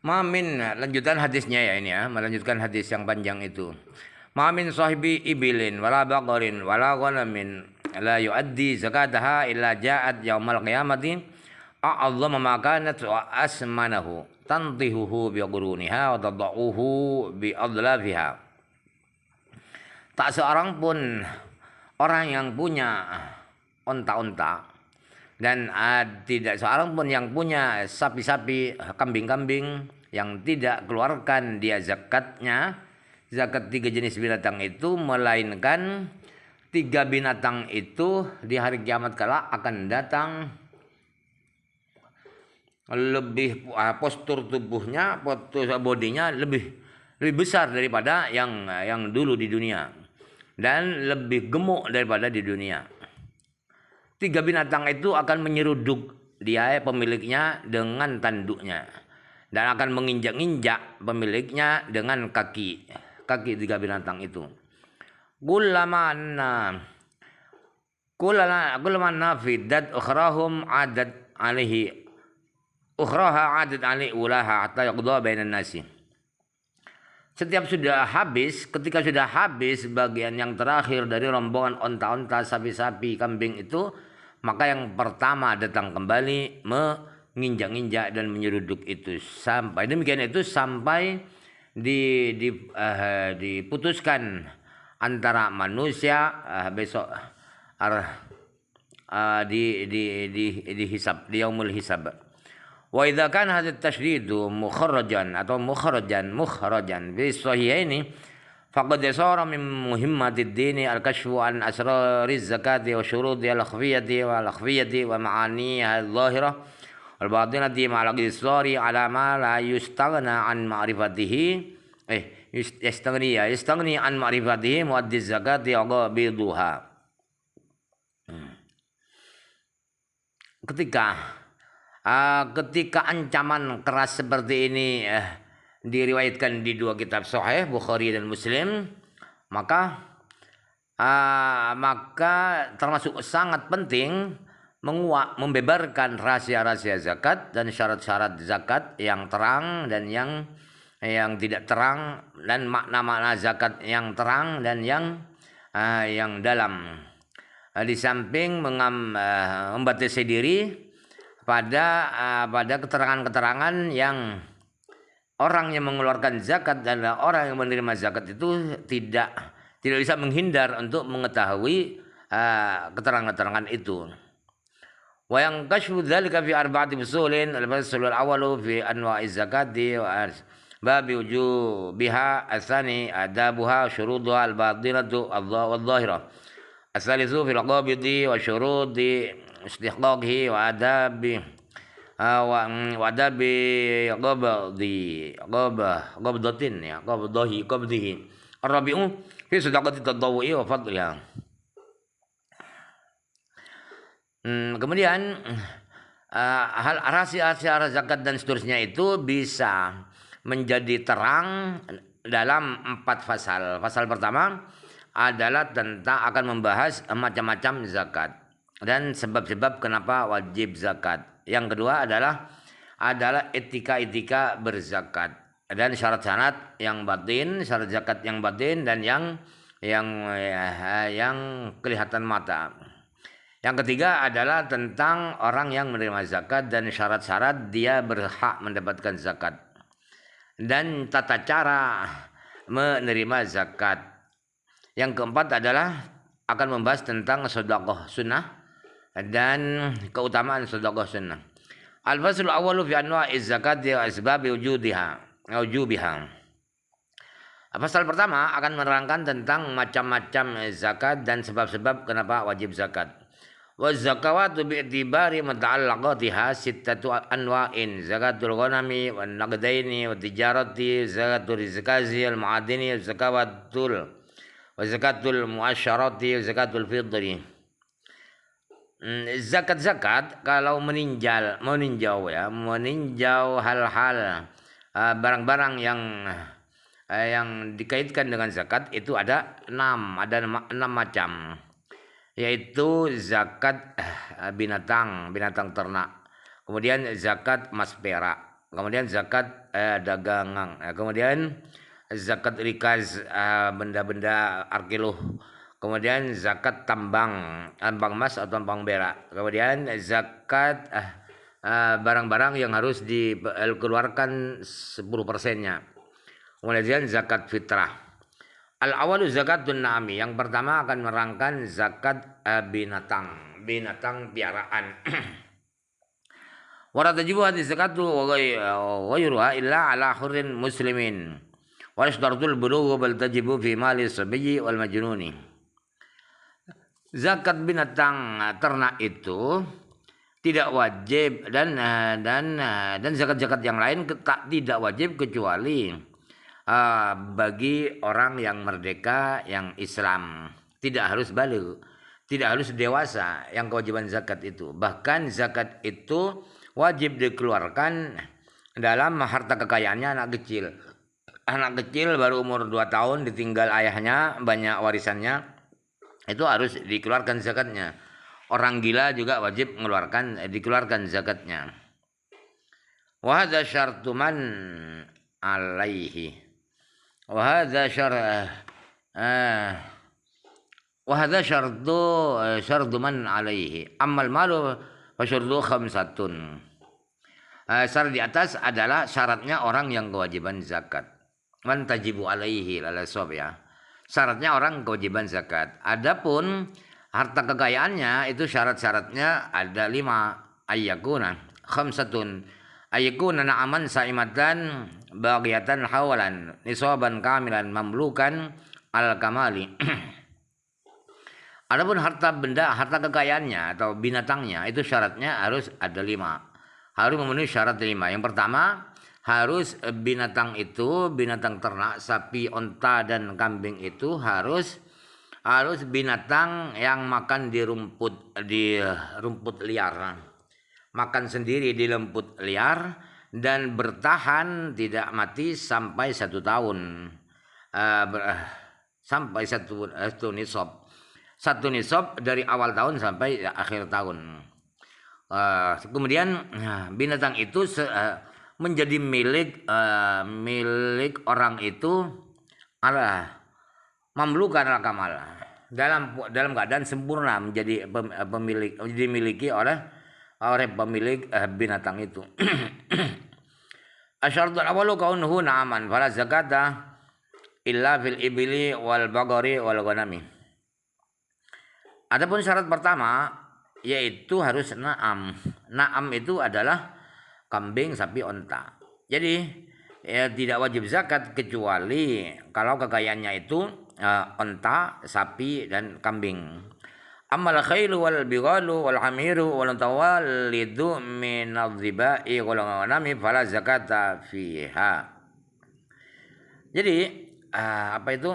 Lanjutan hadisnya ya ini ya, melanjutkan hadis yang panjang itu. Ma min sahibi ibilin wala baqarin wala ghanamin la yuaddi zakataha illa ja'at yaumal qiyamati a'azzama ma kanat wa asmanahu tantihuhu bi quruniha wa tad'uhu bi adlafiha. Tak seorang pun orang yang punya onta-onta dan tidak seorang pun yang punya sapi-sapi, kambing-kambing yang tidak keluarkan dia zakatnya, zakat 3 jenis binatang itu, melainkan 3 binatang itu di hari kiamat kala akan datang lebih postur tubuhnya, postur bodinya lebih besar daripada yang dulu di dunia dan lebih gemuk daripada di dunia. 3 binatang itu akan menyeruduk dia pemiliknya dengan tanduknya dan akan menginjak-injak pemiliknya dengan kaki 3 binatang itu. Kullama nafidat ukhrahum adat alaihi ukhraha adat alaihi ulaha hatta yaqda bainan nasi. Ketika sudah habis bagian yang terakhir dari rombongan onta-onta, sapi-sapi, kambing itu, maka yang pertama datang kembali menginjak-injak dan menyeruduk itu sampai diputuskan antara manusia besok dihisab di yaumul hisab. Wa idza kana hadha at-tashdidu mukharajan bi sahihaini faqad sara min muhimmatid dini al-kashfu an asrariz zakati wa syurudi al-khafiyati wa ma'aniha adh-dhahirah wal batinati ma'al qisari ala ma la yustaghna an ma'rifatihi yastaghni an ma'rifatihi muaddiz zakati wa biduha. Ketika ancaman keras seperti ini diriwayatkan di 2 kitab sahih Bukhari dan Muslim, maka termasuk sangat penting membeberkan rahasia-rahasia zakat dan syarat-syarat zakat yang terang dan yang tidak terang, dan makna-makna zakat yang terang dan yang dalam. Di samping membatasi diri pada keterangan-keterangan yang orang yang mengeluarkan zakat dan orang yang menerima zakat itu tidak bisa menghindar untuk mengetahui keterangan-keterangan itu. Wa yang kashfu dzalika fi arba'ati fusulin, al-fasl al-awwal fi anwa'iz zakati wa babi wujubiha, asani adabuha, syuruduha al-batinatu wal-dhahirah, as-salisu fil qabdi wa syurudi istihqaqhi wa adabi qabdihi ar-rabi'u fi sadaqati tadawwu'i wa fadliha. Kemudian hal rahasia zakat dan seterusnya itu bisa menjadi terang dalam 4 pasal. Pasal pertama adalah tentang akan membahas macam-macam zakat dan sebab-sebab kenapa wajib zakat. Yang kedua adalah etika-etika berzakat dan syarat-syarat yang batin, syarat zakat yang batin dan yang kelihatan mata. Yang ketiga adalah tentang orang yang menerima zakat dan syarat-syarat dia berhak mendapatkan zakat dan tata cara menerima zakat. Yang keempat adalah akan membahas tentang sedekah sunnah dan keutamaan sedekah sunnah. Al-fasl al-awwal fi anwa'iz zakati wa asbab wujubiha. Pasal pertama akan menerangkan tentang macam-macam zakat dan sebab-sebab kenapa wajib zakat. Wa zakawatu bi'tibari mata'allaqatiha sittatu anwa'in: zakatul ghanami wan naqdaini wa tijarati, zakatul rizqazi al ma'adini, zakatul muasyarati, zakatul fitri. Zakat kalau meninjau hal-hal barang-barang yang dikaitkan dengan zakat itu ada 6 macam, yaitu zakat binatang ternak, kemudian zakat emas perak, kemudian zakat dagangan, kemudian zakat rikaz, benda-benda arkeolog, kemudian zakat tambang emas atau tambang perak, kemudian zakat barang-barang yang harus dikeluarkan 10%-nya, kemudian zakat fitrah. Al-awalu zakatun na'ami, yang pertama akan menerangkan zakat binatang piaraan. Wala tajibu hadhihi zakatu wa ghayruha illa ala hurrin muslimin. Wa yashtartul bulugh bal tajibu fi mali sabiyyi wal majnuni. Zakat binatang ternak itu tidak wajib, dan zakat-zakat yang lain tidak wajib kecuali bagi orang yang merdeka, yang Islam. Tidak harus baligh, tidak harus dewasa yang kewajiban zakat itu. Bahkan zakat itu wajib dikeluarkan dalam harta kekayaannya anak kecil. Anak kecil baru umur 2 tahun ditinggal ayahnya banyak warisannya, itu harus dikeluarkan zakatnya. Orang gila juga wajib dikeluarkan zakatnya. Wa hadza syartu man alaihi. Wa hadza syartu man alaihi. Ammal malu fa syartu khamsatun. Syarat di atas adalah syaratnya orang yang kewajiban zakat. Man tajibu alaihi lalasab, ya. Syaratnya orang kewajiban zakat. Adapun harta kekayaannya itu syarat-syaratnya ada 5. Ayyakuna khamsatun. Ayyakuna na'aman saimatan bagiyatan hawalan nisaban kamilan mamlukan al kamali. Adapun harta kekayaannya atau binatangnya itu syaratnya harus ada 5. Harus memenuhi syarat 5. Yang pertama, harus binatang ternak, sapi, onta, dan kambing itu harus binatang yang makan di rumput liar. Makan sendiri di rumput liar dan bertahan tidak mati sampai 1 tahun. Sampai satu nisab. 1 nisab dari awal tahun sampai akhir tahun. Kemudian binatang itu menjadi milik orang itu mamlukan al kamal, dalam keadaan sempurna, menjadi dimiliki oleh pemilik binatang itu. Asyaratul awalu kaunuhu na'aman fala zakata illa fil ibili wal bagari wal ghanami. Adapun syarat pertama yaitu harus na'am. Na'am itu adalah kambing, sapi, onta. Jadi tidak wajib zakat kecuali kalau kekayaannya itu onta, sapi, dan kambing. Ammal khailu wal bighalu wal hamiru wal tawallidu min adh-dhibai wal ghanami fala zakata fiha. Jadi apa itu?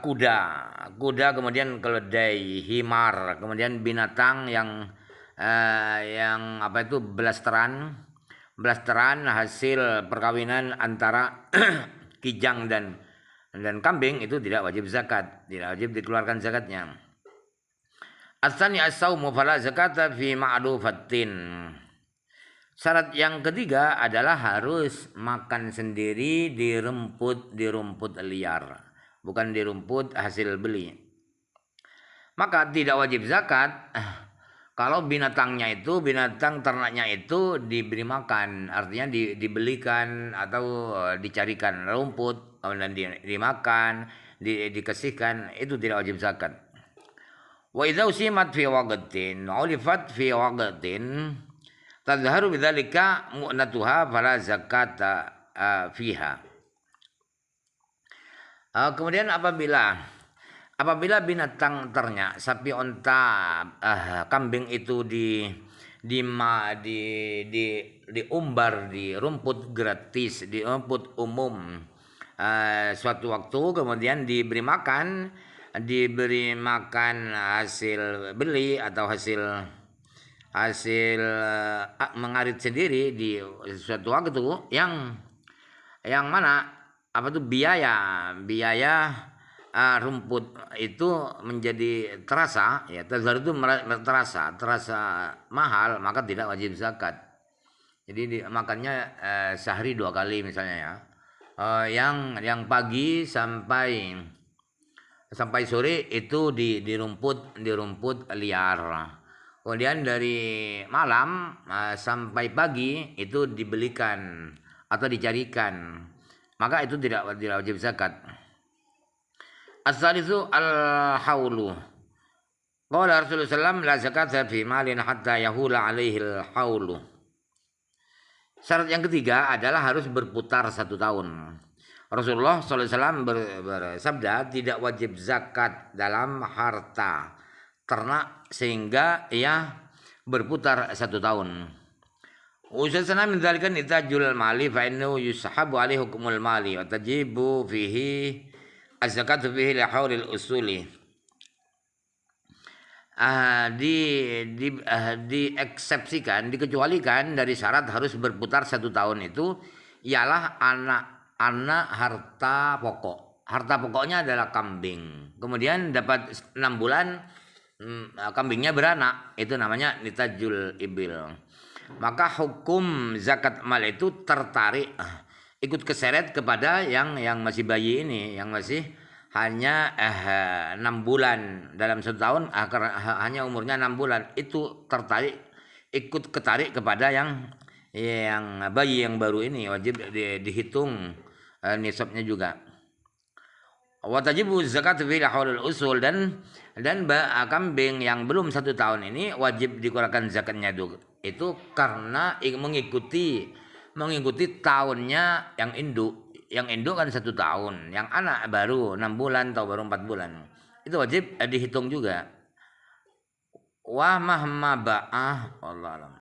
Kuda, kemudian keledai, himar, kemudian binatang yang apa itu blasteran hasil perkawinan antara kijang dan kambing itu tidak wajib zakat, tidak wajib dikeluarkan zakatnya. Asani as-saumu fala zakata fi ma'lufatin. Syarat yang ketiga adalah harus makan sendiri di rumput liar, bukan di rumput hasil beli. Maka tidak wajib zakat kalau binatang ternaknya itu diberi makan, artinya dibelikan atau dicarikan rumput, kemudian dimakan, dikasihkan, itu tidak wajib zakat. Wa idza usimat fi waqtin, ulifat fi waqtin, tadhharu bidzalika mu'natuha fala zakata fiha. Kemudian apabila binatang ternak, sapi, onta, kambing itu diumbar di rumput gratis, di rumput umum suatu waktu, kemudian diberi makan hasil beli atau hasil mengarit sendiri di suatu waktu yang mana apa itu biaya rumput itu menjadi terasa, ya, tazar itu terasa mahal, maka tidak wajib zakat. Jadi makannya sehari 2 kali misalnya ya. Yang pagi sampai sore itu di rumput liar. Kemudian dari malam sampai pagi itu dibelikan atau dicarikan. Maka itu tidak wajib zakat. As-salisu al-haulu. Qala Rasulullah SAW la zakata fi malin hatta yahula alaihi al-haulu. Syarat yang ketiga adalah harus berputar 1 tahun. Rasulullah SAW bersabda tidak wajib zakat dalam harta ternak sehingga ia berputar 1 tahun. Usasana min dzalika nitajul mali fa innahu yusahabu alaihi hukmul mali wa tajibu fihi az-zakatu fihi li haulil usuli. Dieksepsikan, dikecualikan dari syarat harus berputar 1 tahun itu ialah anak harta pokok. Harta pokoknya adalah kambing. Kemudian dapat 6 bulan kambingnya beranak, itu namanya nitajul ibil. Maka hukum zakat mal itu tertarik ikut keseret kepada yang masih bayi ini, yang masih hanya 6 bulan dalam 1 tahun, hanya umurnya 6 bulan, itu ikut ketarik kepada yang bayi yang baru ini, wajib dihitung nisabnya juga. Wa tajibu zakat fi haulul usul, dan kambing yang belum 1 tahun ini wajib dikeluarkan zakatnya itu karena mengikuti tahunnya yang induk. Yang induk kan 1 tahun, yang anak baru 6 bulan atau baru 4 bulan. Itu wajib dihitung juga. Wa mahma ba'ah, wallahu a'lam.